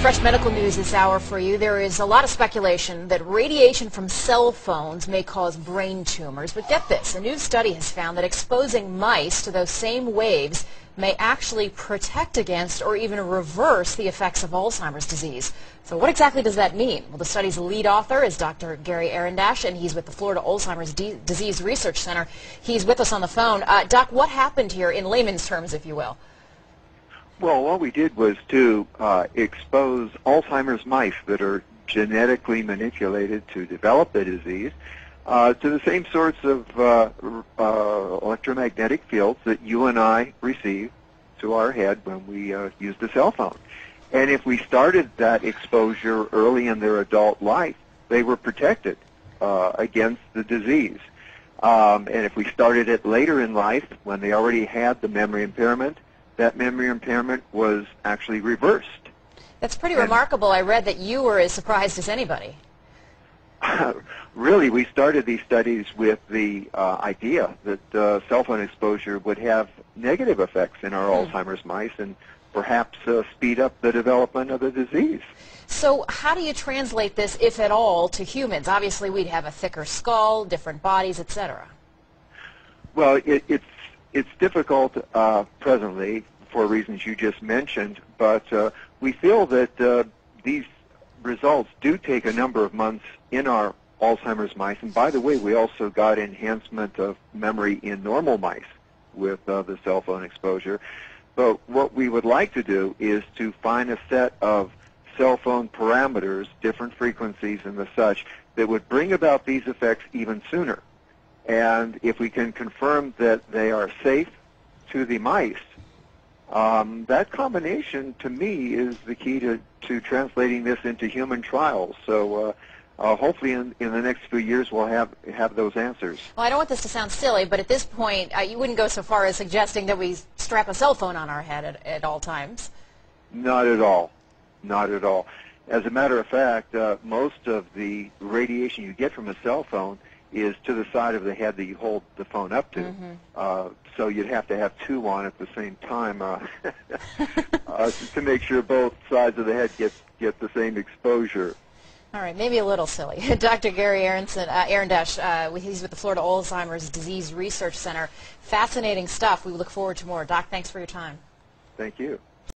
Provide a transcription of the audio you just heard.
Fresh medical news this hour for you. There is a lot of speculation that radiation from cell phones may cause brain tumors. But get this, a new study has found that exposing mice to those same waves may actually protect against or even reverse the effects of Alzheimer's disease. So what exactly does that mean? Well, the study's lead author is Dr. Gary Arendash, and he's with the Florida Alzheimer's Disease Research Center. He's with us on the phone. Doc, what happened here in layman's terms, if you will? Well, what we did was to expose Alzheimer's mice that are genetically manipulated to develop the disease to the same sorts of electromagnetic fields that you and I receive to our head when we use the cell phone. And if we started that exposure early in their adult life, they were protected against the disease. And if we started it later in life, when they already had the memory impairment, that memory impairment was actually reversed. That's pretty remarkable. I read that you were as surprised as anybody. Really, we started these studies with the idea that cell phone exposure would have negative effects in our Alzheimer's mice and perhaps speed up the development of the disease. So how do you translate this, if at all, to humans? Obviously, we'd have a thicker skull, different bodies, etc. Well, it's difficult presently for reasons you just mentioned, but we feel that these results do take a number of months in our Alzheimer's mice. And by the way, we also got enhancement of memory in normal mice with the cell phone exposure. But what we would like to do is to find a set of cell phone parameters, different frequencies and the such, that would bring about these effects even sooner. And if we can confirm that they are safe to the mice, that combination, to me, is the key to translating this into human trials. So hopefully in the next few years we'll have those answers. Well, I don't want this to sound silly, but at this point, you wouldn't go so far as suggesting that we strap a cell phone on our head at all times. Not at all. Not at all. As a matter of fact, most of the radiation you get from a cell phone is to the side of the head that you hold the phone up to. So you'd have to have two on at the same time to make sure both sides of the head get the same exposure. All right, maybe a little silly. Dr. Gary Arendash, he's with the Florida Alzheimer's Disease Research Center. Fascinating stuff. We look forward to more. Doc, thanks for your time. Thank you.